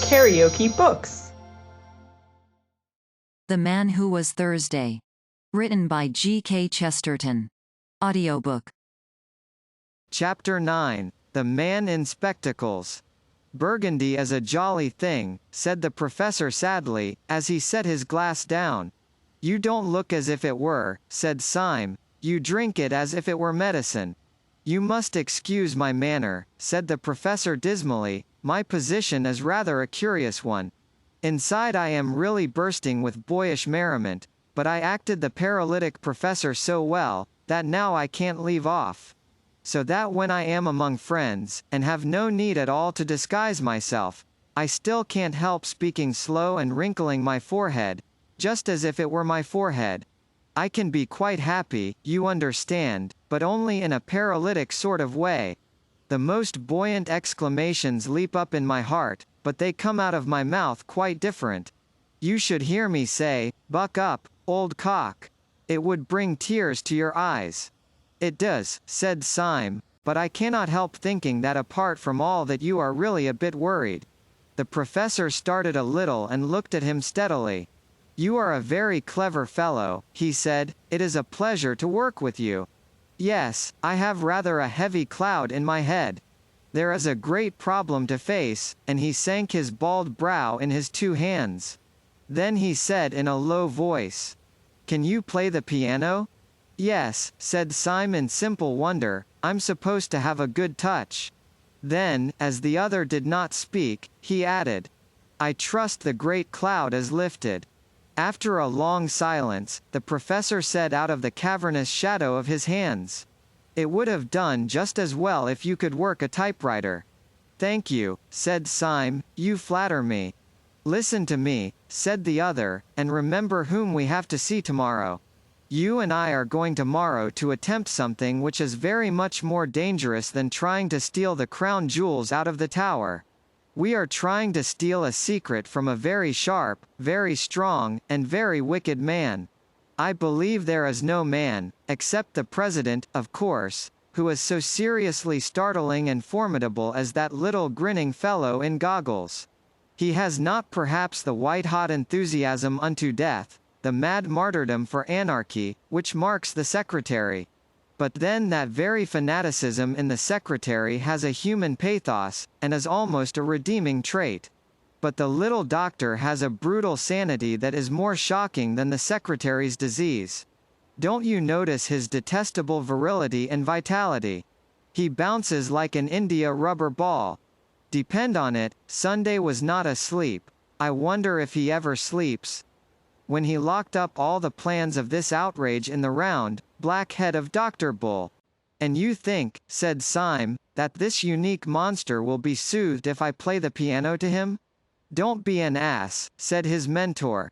KaraokeBooks. The Man Who Was Thursday. Written by G.K.Chesterton. Audiobook. Chapter 9. The Man in Spectacles. "Burgundy is a jolly thing," said the professor sadly, as he set his glass down. "You don't look as if it were," said Syme. "You drink it as if it were medicine." "You must excuse my manner," said the professor dismally. "My position is rather a curious one. Inside I am really bursting with boyish merriment, but I acted the paralytic professor so well, that now I can't leave off. So that when I am among friends, and have no need at all to disguise myself, I still can't help speaking slow and wrinkling my forehead, just as if it were my forehead. I can be quite happy, you understand, but only in a paralytic sort of way. The most buoyant exclamations leap up in my heart, but they come out of my mouth quite different. You should hear me say, 'Buck up, old cock.' It would bring tears to your eyes." "It does," said Syme, "but I cannot help thinking that apart from all that you are really a bit worried." The professor started a little and looked at him steadily. "You are a very clever fellow," he said. "It is a pleasure to work with you." "Yes, I have rather a heavy cloud in my head. There is a great problem to face," and he sank his bald brow in his two hands. Then he said in a low voice, "Can you play the piano?" "Yes," said Syme in simple wonder, "I'm supposed to have a good touch." Then, as the other did not speak, he added, "I trust the great cloud is lifted." After a long silence, the professor said out of the cavernous shadow of his hands, "It would have done just as well if you could work a typewriter." "Thank you," said Syme, "you flatter me." "Listen to me," said the other, "and remember whom we have to see tomorrow. You and I are going tomorrow to attempt something which is very much more dangerous than trying to steal the crown jewels out of the tower. We are trying to steal a secret from a very sharp, very strong, and very wicked man. I believe there is no man, except the president, of course, who is so seriously startling and formidable as that little grinning fellow in goggles. He has not perhaps the white-hot enthusiasm unto death, the mad martyrdom for anarchy, which marks the secretary. But then that very fanaticism in the secretary has a human pathos, and is almost a redeeming trait. But the little doctor has a brutal sanity that is more shocking than the secretary's disease. Don't you notice his detestable virility and vitality? He bounces like an India rubber ball. Depend on it, Sunday was not asleep. I wonder if he ever sleeps. When he locked up all the plans of this outrage in the round, black head of Dr. Bull. "And you think," said Syme, "that this unique monster will be soothed if I play the piano to him?" "Don't be an ass," said his mentor.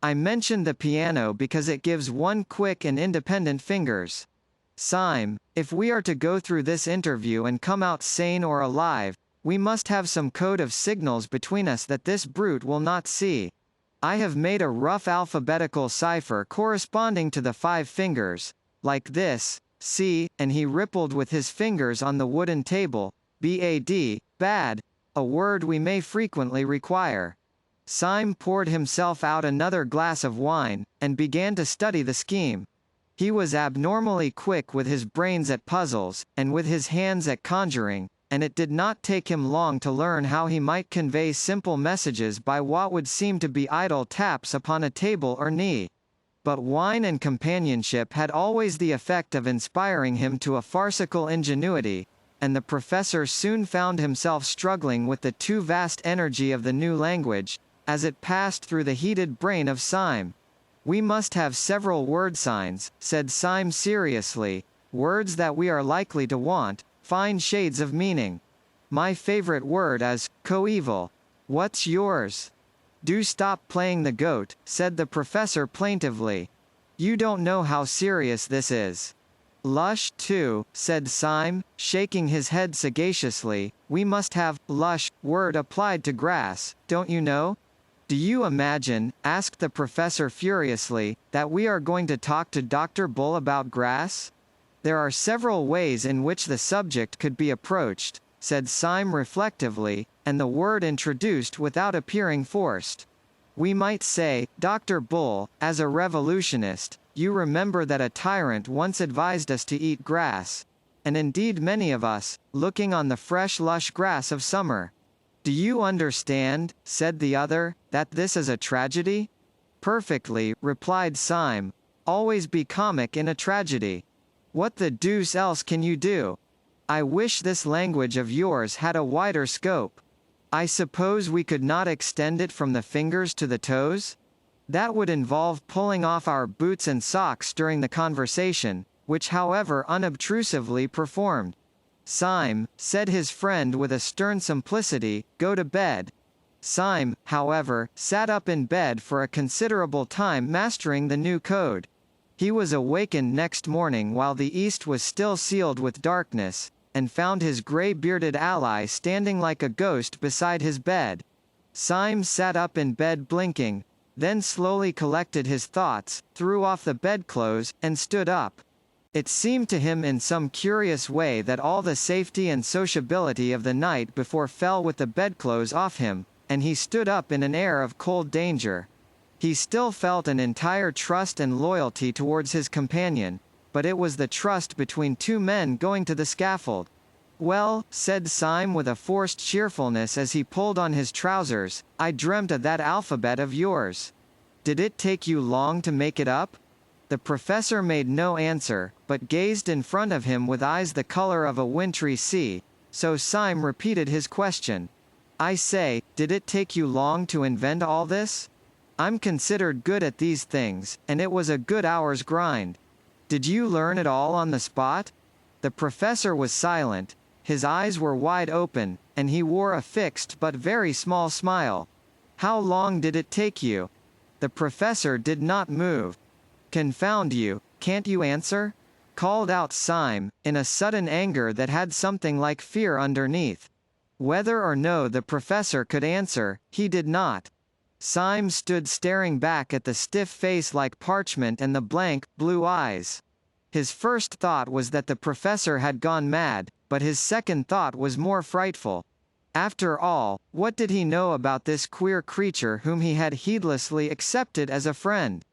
"I mentioned the piano because it gives one quick and independent fingers. Syme, if we are to go through this interview and come out sane or alive, we must have some code of signals between us that this brute will not see. I have made a rough alphabetical cipher corresponding to the 5 fingers, like this, see," and he rippled with his fingers on the wooden table, "bad, bad, a word we may frequently require." Syme poured himself out another glass of wine, and began to study the scheme. He was abnormally quick with his brains at puzzles, and with his hands at conjuring, and it did not take him long to learn how he might convey simple messages by what would seem to be idle taps upon a table or knee. But wine and companionship had always the effect of inspiring him to a farcical ingenuity, and the professor soon found himself struggling with the too vast energy of the new language, as it passed through the heated brain of Syme. "We must have several word signs," said Syme seriously, "words that we are likely to want, fine shades of meaning. My favorite word is coeval. What's yours?" "Do stop playing the goat," said the professor plaintively. "You don't know how serious this is." "Lush, too," said Syme, shaking his head sagaciously. "We must have lush word applied to grass, don't you know?" "Do you imagine," asked the professor furiously, "that we are going to talk to Dr. Bull about grass? There are several ways in which the subject could be approached. said Syme reflectively, and the word introduced without appearing forced. We might say, Dr. Bull, as a revolutionist, you remember that a tyrant once advised us to eat grass. And indeed many of us, looking on the fresh lush grass of summer. Do you understand, said the other, that this is a tragedy? Perfectly, replied Syme. Always be comic in a tragedy. What the deuce else can you do? I wish this language of yours had a wider scope. I suppose we could not extend it from the fingers to the toes? That would involve pulling off our boots and socks during the conversation, which however unobtrusively performed. Syme, said his friend with a stern simplicity, go to bed. Syme, however, sat up in bed for a considerable time mastering the new code. He was awakened next morning while the east was still sealed with darkness, and found his grey-bearded ally standing like a ghost beside his bed. Syme sat up in bed blinking, then slowly collected his thoughts, threw off the bedclothes, and stood up. It seemed to him in some curious way that all the safety and sociability of the night before fell with the bedclothes off him, and he stood up in an air of cold danger. He still felt an entire trust and loyalty towards his companion, but it was the trust between two men going to the scaffold. Well, said Syme with a forced cheerfulness as he pulled on his trousers, I dreamt of that alphabet of yours. Did it take you long to make it up? The professor made no answer, but gazed in front of him with eyes the color of a wintry sea, so Syme repeated his question. I say, did it take you long to invent all this? I'm considered good at these things, and it was a good hour's grind. Did you learn it all on the spot? The professor was silent, his eyes were wide open, and he wore a fixed but very small smile. How long did it take you? The professor did not move. Confound you, can't you answer? Called out Syme, in a sudden anger that had something like fear underneath. Whether or no the professor could answer, he did not. Syme stood staring back at the stiff face like parchment and the blank, blue eyes. His first thought was that the professor had gone mad, but his second thought was more frightful. After all, what did he know about this queer creature whom he had heedlessly accepted as a friend?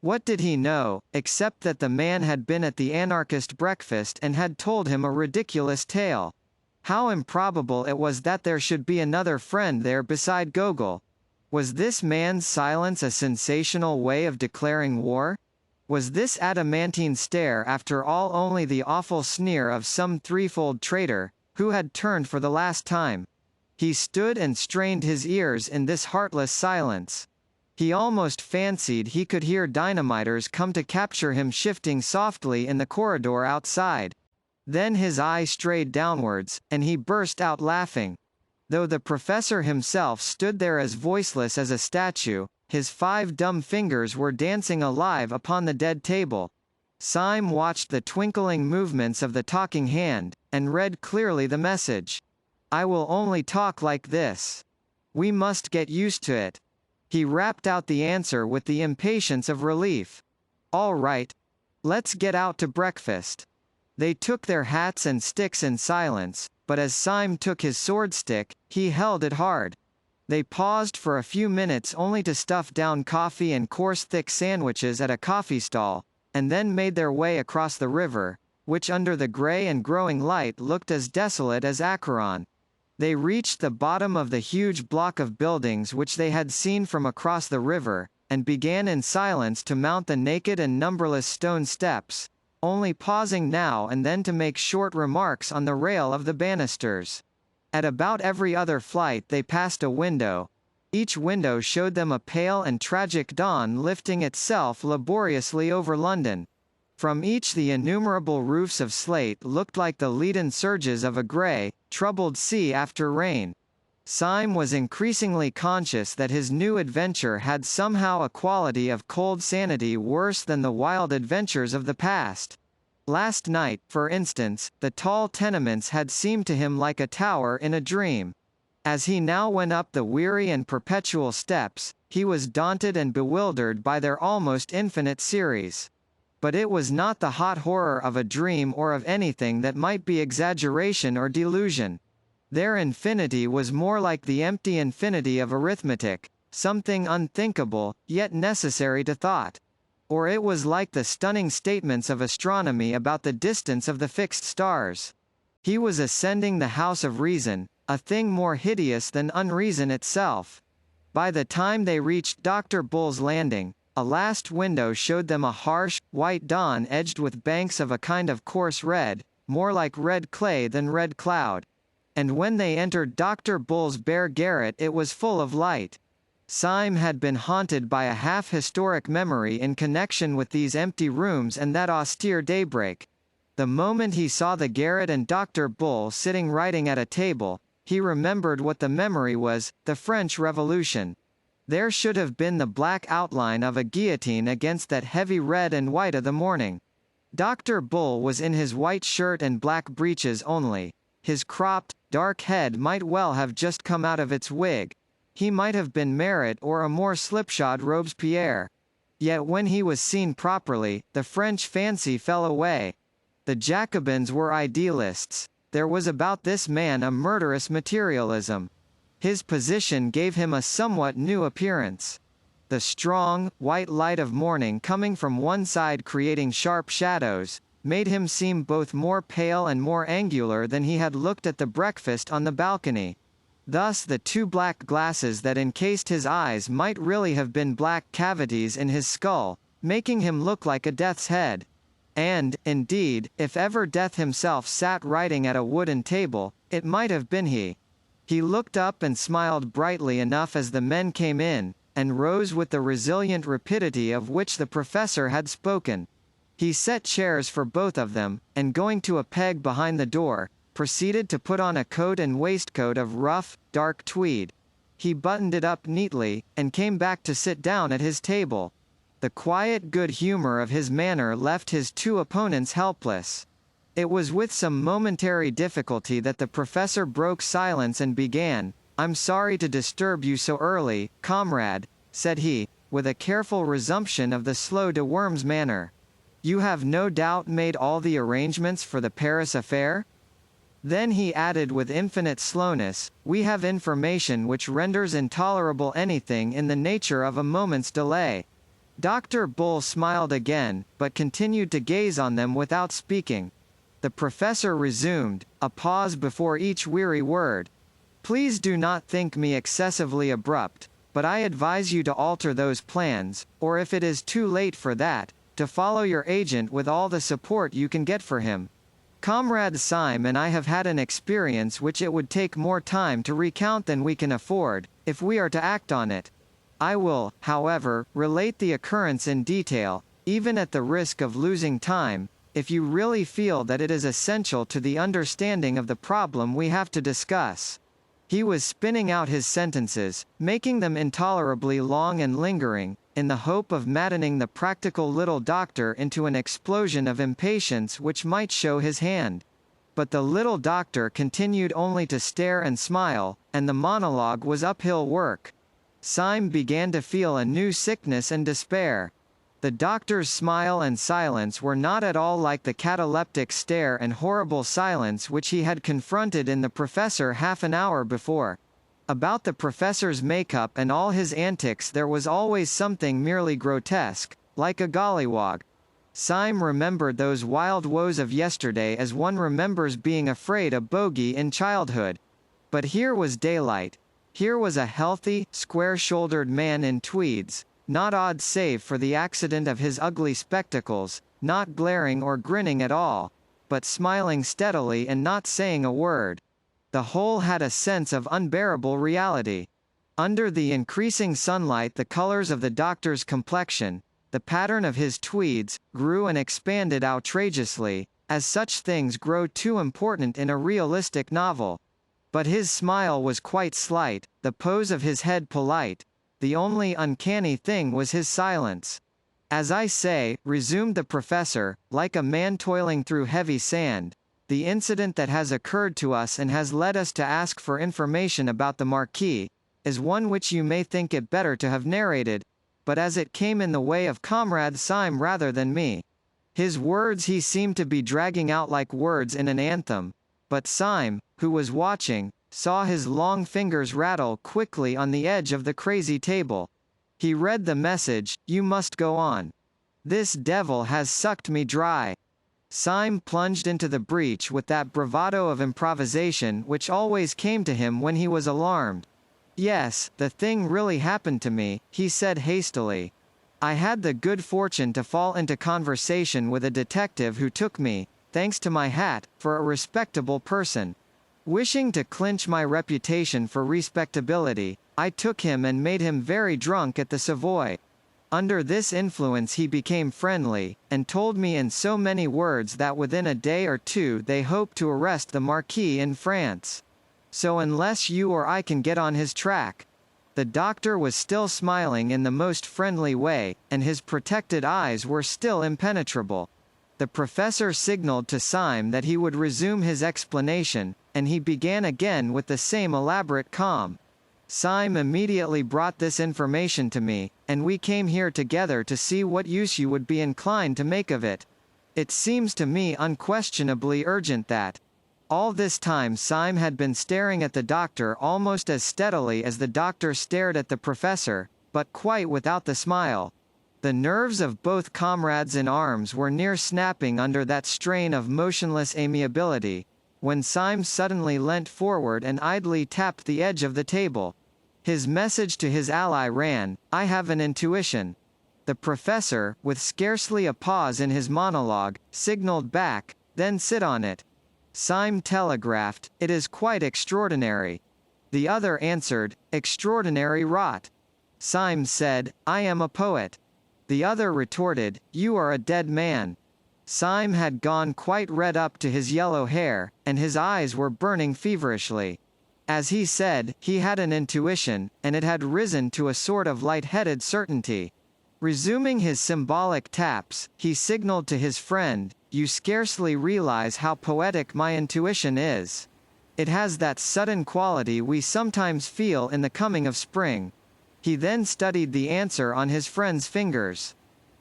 What did he know, except that the man had been at the anarchist breakfast and had told him a ridiculous tale? How improbable it was that there should be another friend there beside Gogol. Was this man's silence a sensational way of declaring war? Was this adamantine stare after all only the awful sneer of some threefold traitor, who had turned for the last time? He stood and strained his ears in this heartless silence. He almost fancied he could hear dynamiters come to capture him shifting softly in the corridor outside. Then his eye strayed downwards, and he burst out laughing. Though the professor himself stood there as voiceless as a statue, his 5 dumb fingers were dancing alive upon the dead table. Syme watched the twinkling movements of the talking hand, and read clearly the message. I will only talk like this. We must get used to it. He rapped out the answer with the impatience of relief. All right. Let's get out to breakfast. They took their hats and sticks in silence, but as Syme took his sword stick, he held it hard. They paused for a few minutes only to stuff down coffee and coarse thick sandwiches at a coffee stall, and then made their way across the river, which under the grey and growing light looked as desolate as Acheron. They reached the bottom of the huge block of buildings which they had seen from across the river, and began in silence to mount the naked and numberless stone steps, only pausing now and then to make short remarks on the rail of the banisters. At about every other flight they passed a window. Each window showed them a pale and tragic dawn lifting itself laboriously over London. From each the innumerable roofs of slate looked like the leaden surges of a grey, troubled sea after rain. Syme was increasingly conscious that his new adventure had somehow a quality of cold sanity worse than the wild adventures of the past. Last night, for instance, the tall tenements had seemed to him like a tower in a dream. As he now went up the weary and perpetual steps, he was daunted and bewildered by their almost infinite series. But it was not the hot horror of a dream or of anything that might be exaggeration or delusion. Their infinity was more like the empty infinity of arithmetic, something unthinkable, yet necessary to thought. Or it was like the stunning statements of astronomy about the distance of the fixed stars. He was ascending the house of reason, a thing more hideous than unreason itself. By the time they reached Dr. Bull's landing, a last window showed them a harsh, white dawn edged with banks of a kind of coarse red, more like red clay than red cloud. And when they entered Dr. Bull's bare garret it was full of light. Syme had been haunted by a half-historic memory in connection with these empty rooms and that austere daybreak. The moment he saw the garret and Dr. Bull sitting writing at a table, he remembered what the memory was, the French Revolution. There should have been the black outline of a guillotine against that heavy red and white of the morning. Dr. Bull was in his white shirt and black breeches only. His cropped, dark head might well have just come out of its wig. He might have been Marat or a more slipshod Robespierre. Yet when he was seen properly, the French fancy fell away. The Jacobins were idealists. There was about this man a murderous materialism. His position gave him a somewhat new appearance. The strong, white light of morning coming from one side creating sharp shadows, made him seem both more pale and more angular than he had looked at the breakfast on the balcony. Thus the two black glasses that encased his eyes might really have been black cavities in his skull, making him look like a death's head. And, indeed, if ever Death himself sat writing at a wooden table, it might have been he. He looked up and smiled brightly enough as the men came in, and rose with the resilient rapidity of which the professor had spoken. He set chairs for both of them, and going to a peg behind the door, proceeded to put on a coat and waistcoat of rough, dark tweed. He buttoned it up neatly, and came back to sit down at his table. The quiet good humor of his manner left his two opponents helpless. It was with some momentary difficulty that the professor broke silence and began, "I'm sorry to disturb you so early, comrade," said he, with a careful resumption of the slow de Worms manner. "You have no doubt made all the arrangements for the Paris affair?" Then he added with infinite slowness, "We have information which renders intolerable anything in the nature of a moment's delay." Dr. Bull smiled again, but continued to gaze on them without speaking. The professor resumed, a pause before each weary word. "Please do not think me excessively abrupt, but I advise you to alter those plans, or if it is too late for that, to follow your agent with all the support you can get for him. Comrade Syme and I have had an experience which it would take more time to recount than we can afford, if we are to act on it. I will, however, relate the occurrence in detail, even at the risk of losing time, if you really feel that it is essential to the understanding of the problem we have to discuss." He was spinning out his sentences, making them intolerably long and lingering, in the hope of maddening the practical little doctor into an explosion of impatience which might show his hand. But the little doctor continued only to stare and smile, and the monologue was uphill work. Syme began to feel a new sickness and despair. The doctor's smile and silence were not at all like the cataleptic stare and horrible silence which he had confronted in the professor half an hour before. About the professor's makeup and all his antics there was always something merely grotesque, like a gollywog. Syme remembered those wild woes of yesterday as one remembers being afraid a bogey in childhood. But here was daylight. Here was a healthy, square-shouldered man in tweeds, not odd save for the accident of his ugly spectacles, not glaring or grinning at all, but smiling steadily and not saying a word. The whole had a sense of unbearable reality. Under the increasing sunlight the colors of the doctor's complexion, the pattern of his tweeds, grew and expanded outrageously, as such things grow too important in a realistic novel. But his smile was quite slight, the pose of his head polite. The only uncanny thing was his silence. "As I say," resumed the professor, like a man toiling through heavy sand, "the incident that has occurred to us and has led us to ask for information about the Marquis, is one which you may think it better to have narrated, but as it came in the way of Comrade Syme rather than me." His words he seemed to be dragging out like words in an anthem, but Syme, who was watching, saw his long fingers rattle quickly on the edge of the crazy table. He read the message, "You must go on. This devil has sucked me dry." Syme plunged into the breach with that bravado of improvisation which always came to him when he was alarmed. "Yes, the thing really happened to me," he said hastily. "I had the good fortune to fall into conversation with a detective who took me, thanks to my hat, for a respectable person. Wishing to clinch my reputation for respectability, I took him and made him very drunk at the Savoy. Under this influence he became friendly, and told me in so many words that within a day or two they hoped to arrest the Marquis in France. So unless you or I can get on his track—" The doctor was still smiling in the most friendly way, and his protected eyes were still impenetrable. The professor signaled to Syme that he would resume his explanation, and he began again with the same elaborate calm. "Syme immediately brought this information to me, and we came here together to see what use you would be inclined to make of it. It seems to me unquestionably urgent that—" All this time Syme had been staring at the doctor almost as steadily as the doctor stared at the professor, but quite without the smile. The nerves of both comrades in arms were near snapping under that strain of motionless amiability, when Syme suddenly leant forward and idly tapped the edge of the table. His message to his ally ran, "I have an intuition." The professor, with scarcely a pause in his monologue, signaled back, "Then sit on it." Syme telegraphed, "It is quite extraordinary." The other answered, "Extraordinary rot." Syme said, "I am a poet." The other retorted, "You are a dead man." Syme had gone quite red up to his yellow hair, and his eyes were burning feverishly. As he said, he had an intuition, and it had risen to a sort of light-headed certainty. Resuming his symbolic taps, he signaled to his friend, "You scarcely realize how poetic my intuition is. It has that sudden quality we sometimes feel in the coming of spring." He then studied the answer on his friend's fingers.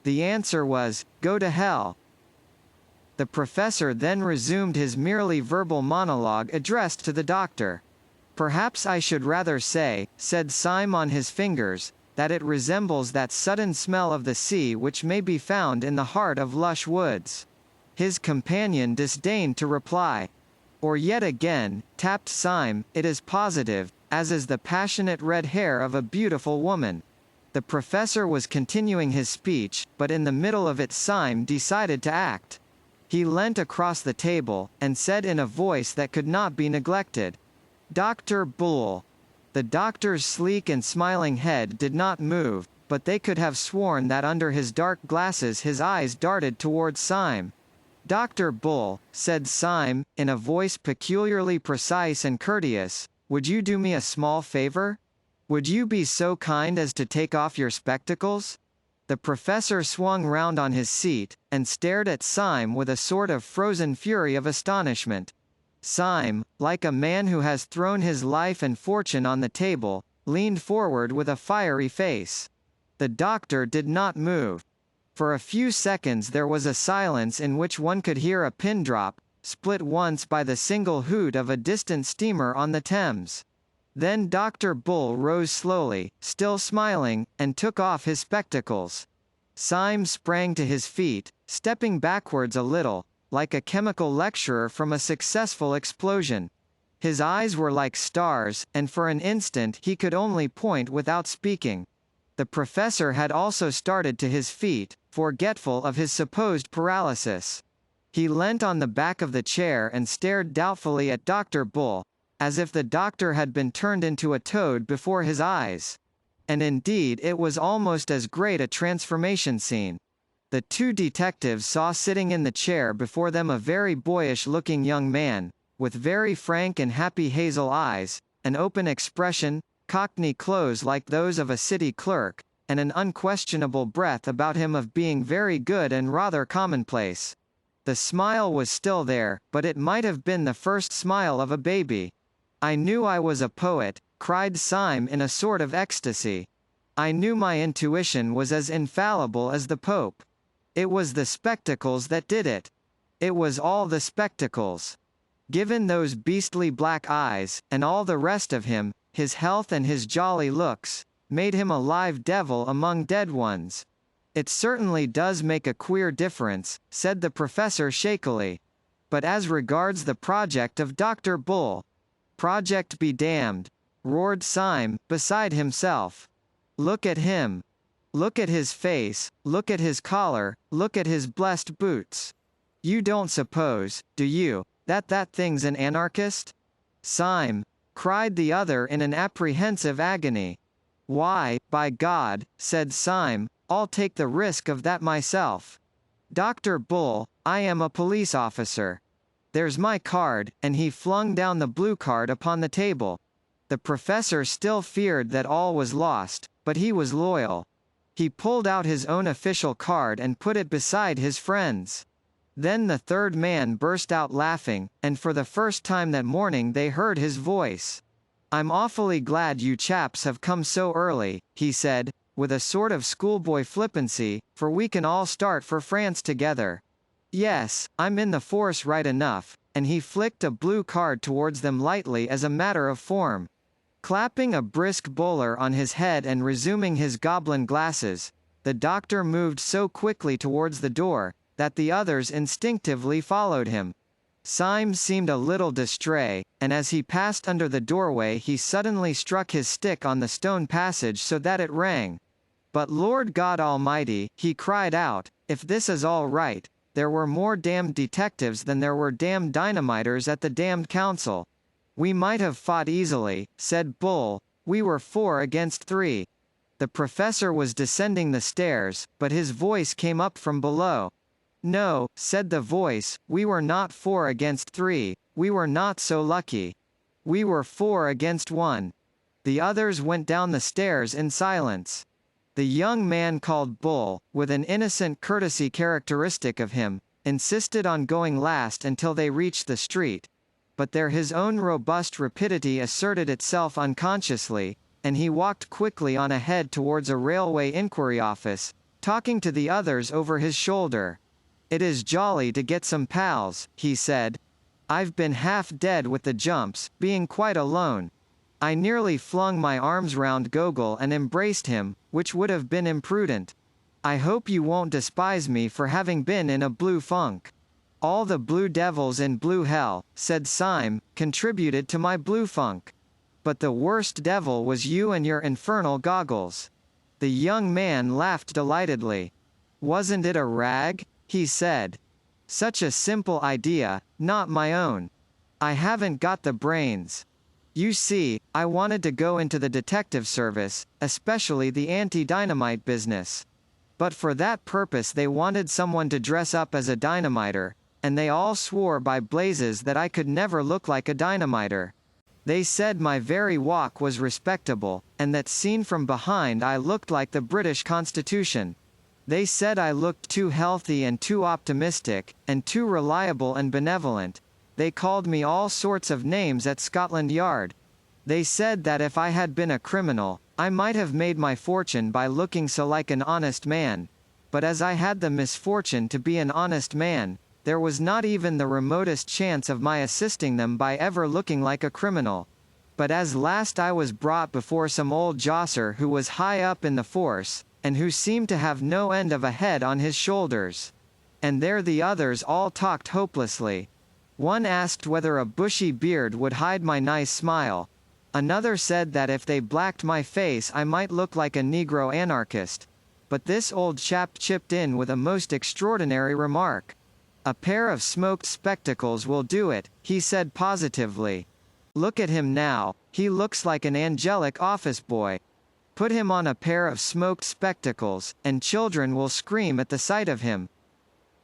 The answer was, "Go to hell." The professor then resumed his merely verbal monologue addressed to the doctor. "Perhaps I should rather say," said Syme on his fingers, "that it resembles that sudden smell of the sea which may be found in the heart of lush woods." His companion disdained to reply. "Or yet again," tapped Syme, "it is positive, as is the passionate red hair of a beautiful woman." The professor was continuing his speech, but in the middle of it Syme decided to act. He leant across the table, and said in a voice that could not be neglected, "Dr. Bull." The doctor's sleek and smiling head did not move, but they could have sworn that under his dark glasses his eyes darted towards Syme. "Dr. Bull," said Syme, in a voice peculiarly precise and courteous, "would you do me a small favor? Would you be so kind as to take off your spectacles?" The professor swung round on his seat, and stared at Syme with a sort of frozen fury of astonishment. Syme, like a man who has thrown his life and fortune on the table, leaned forward with a fiery face. The doctor did not move. For a few seconds there was a silence in which one could hear a pin drop, split once by the single hoot of a distant steamer on the Thames. Then Dr. Bull rose slowly, still smiling, and took off his spectacles. Syme sprang to his feet, stepping backwards a little, like a chemical lecturer from a successful explosion. His eyes were like stars, and for an instant he could only point without speaking. The professor had also started to his feet, forgetful of his supposed paralysis. He leant on the back of the chair and stared doubtfully at Dr. Bull, as if the doctor had been turned into a toad before his eyes. And indeed it was almost as great a transformation scene. The two detectives saw sitting in the chair before them a very boyish-looking young man, with very frank and happy hazel eyes, an open expression, cockney clothes like those of a city clerk, and an unquestionable breath about him of being very good and rather commonplace. The smile was still there, but it might have been the first smile of a baby. "I knew I was a poet," cried Syme in a sort of ecstasy. "I knew my intuition was as infallible as the Pope. It was the spectacles that did it. It was all the spectacles." Given those beastly black eyes, and all the rest of him, his health and his jolly looks, made him a live devil among dead ones. It certainly does make a queer difference, said the professor shakily. But as regards the project of Dr. Bull, project be damned, roared Syme, beside himself. Look at him. Look at his face, look at his collar, look at his blessed boots. You don't suppose, do you, that thing's an anarchist? Syme, cried the other in an apprehensive agony. Why, by God, said Syme, I'll take the risk of that myself. Dr. Bull, I am a police officer. There's my card, and he flung down the blue card upon the table. The professor still feared that all was lost, but he was loyal. He pulled out his own official card and put it beside his friend's. Then the third man burst out laughing, and for the first time that morning they heard his voice. I'm awfully glad you chaps have come so early, he said, with a sort of schoolboy flippancy, for we can all start for France together. Yes, I'm in the force right enough, and he flicked a blue card towards them lightly as a matter of form. Clapping a brisk bowler on his head and resuming his goblin glasses, the doctor moved so quickly towards the door, that the others instinctively followed him. Syme seemed a little distrait, and as he passed under the doorway he suddenly struck his stick on the stone passage so that it rang. But Lord God Almighty, he cried out, if this is all right, there were more damned detectives than there were damned dynamiters at the damned council. We might have fought easily, said Bull, we were 4 against 3. The professor was descending the stairs, but his voice came up from below. No, said the voice, we were not 4 against 3, we were not so lucky. We were 4 against 1. The others went down the stairs in silence. The young man called Bull, with an innocent courtesy characteristic of him, insisted on going last until they reached the street. But there his own robust rapidity asserted itself unconsciously, and he walked quickly on ahead towards a railway inquiry office, talking to the others over his shoulder. It is jolly to get some pals, he said. I've been half dead with the jumps, being quite alone. I nearly flung my arms round Gogol and embraced him, which would have been imprudent. I hope you won't despise me for having been in a blue funk. All the blue devils in blue hell, said Syme, contributed to my blue funk. But the worst devil was you and your infernal goggles. The young man laughed delightedly. Wasn't it a rag? He said. Such a simple idea, not my own. I haven't got the brains. You see, I wanted to go into the detective service, especially the anti-dynamite business. But for that purpose they wanted someone to dress up as a dynamiter, and they all swore by blazes that I could never look like a dynamiter. They said my very walk was respectable, and that seen from behind I looked like the British Constitution. They said I looked too healthy and too optimistic, and too reliable and benevolent. They called me all sorts of names at Scotland Yard. They said that if I had been a criminal, I might have made my fortune by looking so like an honest man. But as I had the misfortune to be an honest man, there was not even the remotest chance of my assisting them by ever looking like a criminal. But as last I was brought before some old josser who was high up in the force, and who seemed to have no end of a head on his shoulders. And there the others all talked hopelessly. One asked whether a bushy beard would hide my nice smile. Another said that if they blacked my face I might look like a Negro anarchist. But this old chap chipped in with a most extraordinary remark. A pair of smoked spectacles will do it, he said positively. Look at him now, he looks like an angelic office boy. Put him on a pair of smoked spectacles, and children will scream at the sight of him.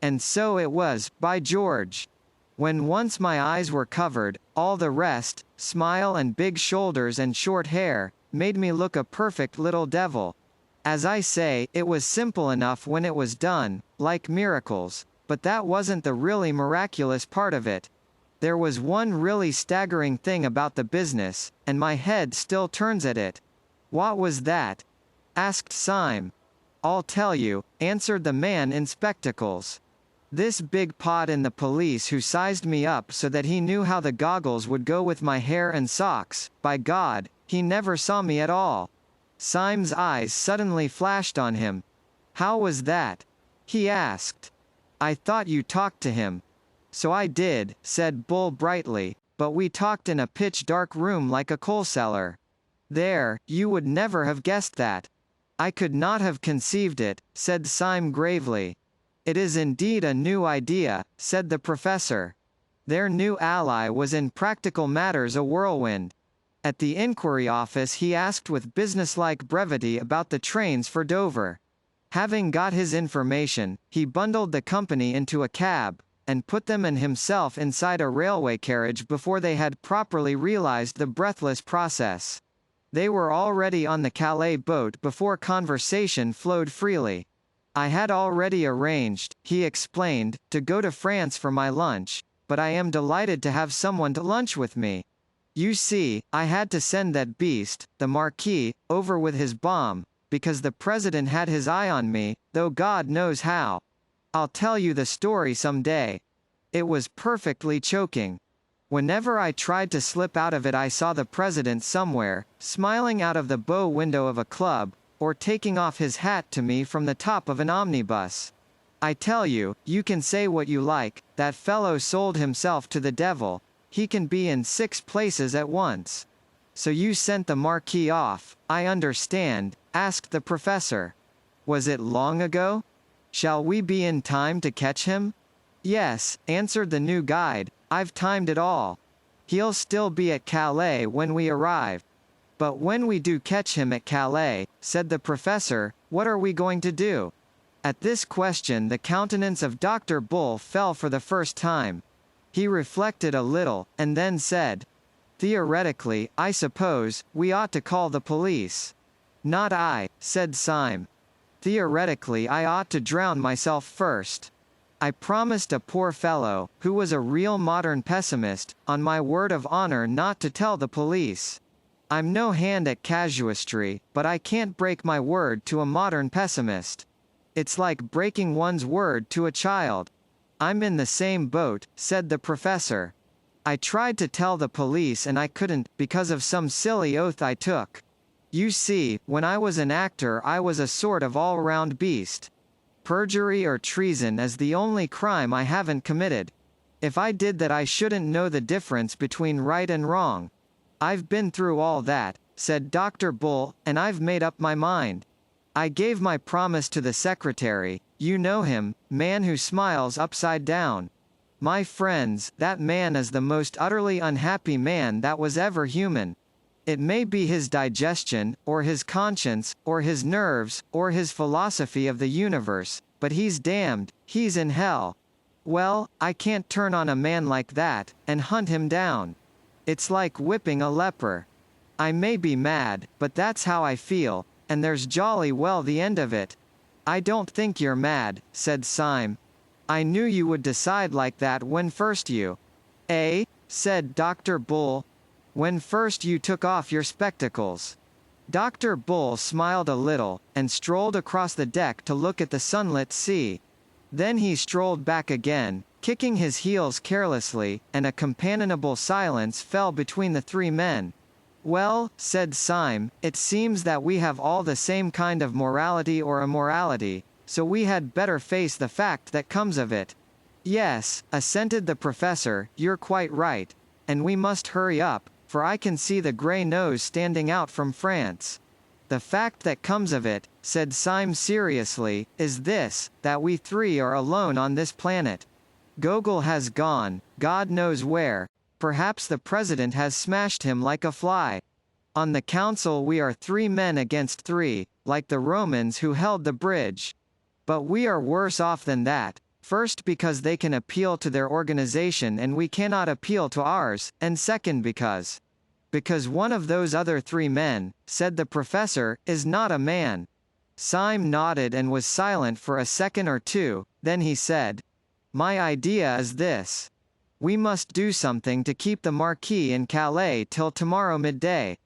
And so it was, by George. When once my eyes were covered, all the rest, smile and big shoulders and short hair, made me look a perfect little devil. As I say, it was simple enough when it was done, like miracles, but that wasn't the really miraculous part of it. There was one really staggering thing about the business, and my head still turns at it. What was that? Asked Syme. I'll tell you, answered the man in spectacles. This big pot in the police who sized me up so that he knew how the goggles would go with my hair and socks, by God, he never saw me at all. Syme's eyes suddenly flashed on him. How was that? He asked. I thought you talked to him. So I did, said Bull brightly, but we talked in a pitch-dark room like a coal cellar. There, you would never have guessed that. I could not have conceived it, said Syme gravely. It is indeed a new idea, said the professor. Their new ally was in practical matters a whirlwind. At the inquiry office he asked with businesslike brevity about the trains for Dover. Having got his information, he bundled the company into a cab, and put them and himself inside a railway carriage before they had properly realized the breathless process. They were already on the Calais boat before conversation flowed freely. I had already arranged, he explained, to go to France for my lunch, but I am delighted to have someone to lunch with me. You see, I had to send that beast, the Marquis, over with his bomb, because the President had his eye on me, though God knows how. I'll tell you the story some day. It was perfectly choking. Whenever I tried to slip out of it I saw the President somewhere, smiling out of the bow window of a club, or taking off his hat to me from the top of an omnibus. I tell you, you can say what you like, that fellow sold himself to the devil, he can be in 6 places at once. So you sent the Marquis off, I understand, asked the professor. Was it long ago? Shall we be in time to catch him? Yes, answered the new guide, I've timed it all. He'll still be at Calais when we arrive. But when we do catch him at Calais, said the professor, what are we going to do? At this question the countenance of Dr. Bull fell for the first time. He reflected a little, and then said, theoretically, I suppose, we ought to call the police. Not I, said Syme. Theoretically I ought to drown myself first. I promised a poor fellow, who was a real modern pessimist, on my word of honor not to tell the police. I'm no hand at casuistry, but I can't break my word to a modern pessimist. It's like breaking one's word to a child. I'm in the same boat, said the professor. I tried to tell the police and I couldn't, because of some silly oath I took. You see, when I was an actor I was a sort of all-round beast. Perjury or treason is the only crime I haven't committed. If I did that I shouldn't know the difference between right and wrong. I've been through all that, said Dr. Bull, and I've made up my mind. I gave my promise to the secretary, you know him, man who smiles upside down. My friends, that man is the most utterly unhappy man that was ever human. It may be his digestion, or his conscience, or his nerves, or his philosophy of the universe, but he's damned, he's in hell. Well, I can't turn on a man like that, and hunt him down. It's like whipping a leper. I may be mad, but that's how I feel, and there's jolly well the end of it. I don't think you're mad, said Syme. I knew you would decide like that when first you... Eh? Said Dr. Bull. When first you took off your spectacles. Dr. Bull smiled a little, and strolled across the deck to look at the sunlit sea. Then he strolled back again, kicking his heels carelessly, and a companionable silence fell between the 3 men. Well, said Syme, it seems that we have all the same kind of morality or immorality, so we had better face the fact that comes of it. Yes, assented the professor, you're quite right. And we must hurry up, for I can see the grey nose standing out from France. The fact that comes of it, said Syme seriously, is this, that we 3 are alone on this planet. Gogol has gone, God knows where. Perhaps the President has smashed him like a fly. On the council we are 3 men against 3, like the Romans who held the bridge. But we are worse off than that, first because they can appeal to their organization and we cannot appeal to ours, and second because one of those other 3 men, said the professor, is not a man. Syme nodded and was silent for a second or two, then he said, my idea is this. We must do something to keep the Marquis in Calais till tomorrow midday.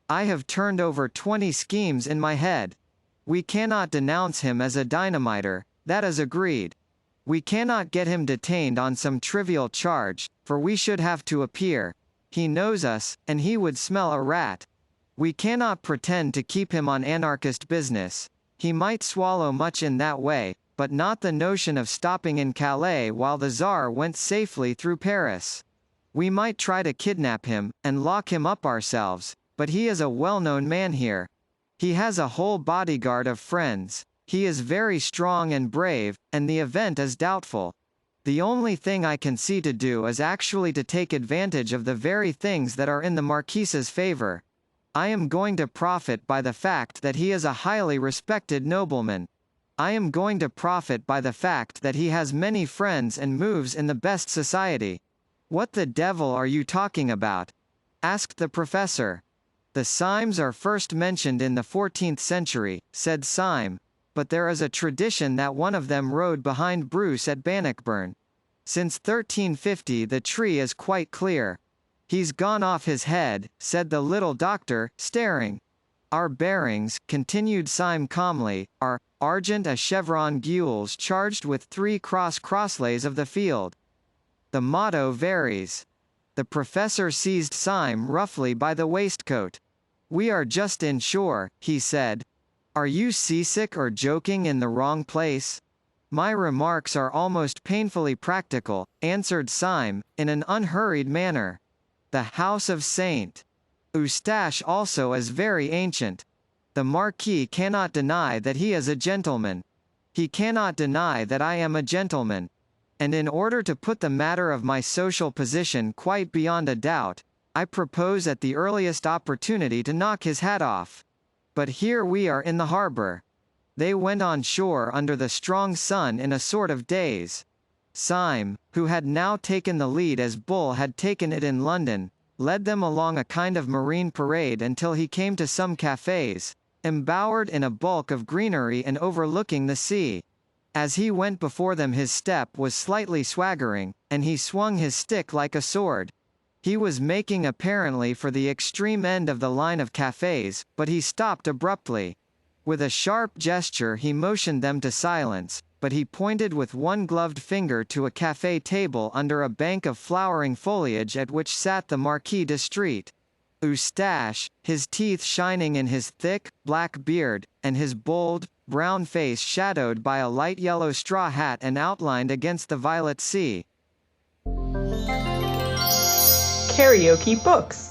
I have turned over 20 schemes in my head. We cannot denounce him as a dynamiter, that is agreed. We cannot get him detained on some trivial charge, for we should have to appear. He knows us, and he would smell a rat. We cannot pretend to keep him on anarchist business. He might swallow much in that way, but not the notion of stopping in Calais while the Tsar went safely through Paris. We might try to kidnap him, and lock him up ourselves, but he is a well-known man here. He has a whole bodyguard of friends. He is very strong and brave, and the event is doubtful. The only thing I can see to do is actually to take advantage of the very things that are in the Marquis's favor. I am going to profit by the fact that he is a highly respected nobleman. I am going to profit by the fact that he has many friends and moves in the best society. What the devil are you talking about? Asked the professor. The Symes are first mentioned in the 14th century, said Syme, but there is a tradition that one of them rode behind Bruce at Bannockburn. Since 1350 the tree is quite clear. He's gone off his head, said the little doctor, staring. Our bearings, continued Syme calmly, are argent a chevron gules charged with 3 crosslays of the field. The motto varies. The professor seized Syme roughly by the waistcoat. We are just inshore, he said. Are you seasick or joking in the wrong place? My remarks are almost painfully practical, answered Syme, in an unhurried manner. The house of Saint Eustache also is very ancient. The Marquis cannot deny that he is a gentleman. He cannot deny that I am a gentleman. And in order to put the matter of my social position quite beyond a doubt, I propose at the earliest opportunity to knock his hat off. But here we are in the harbour. They went on shore under the strong sun in a sort of daze. Syme, who had now taken the lead as Bull had taken it in London, led them along a kind of marine parade until he came to some cafes, embowered in a bulk of greenery and overlooking the sea. As he went before them his step was slightly swaggering, and he swung his stick like a sword. He was making apparently for the extreme end of the line of cafes, but he stopped abruptly. With a sharp gesture he motioned them to silence, but he pointed with one gloved finger to a café table under a bank of flowering foliage at which sat the Marquis de Street. Eustache, his teeth shining in his thick, black beard, and his bold, brown face shadowed by a light yellow straw hat and outlined against the violet sea. KaraokeBooks.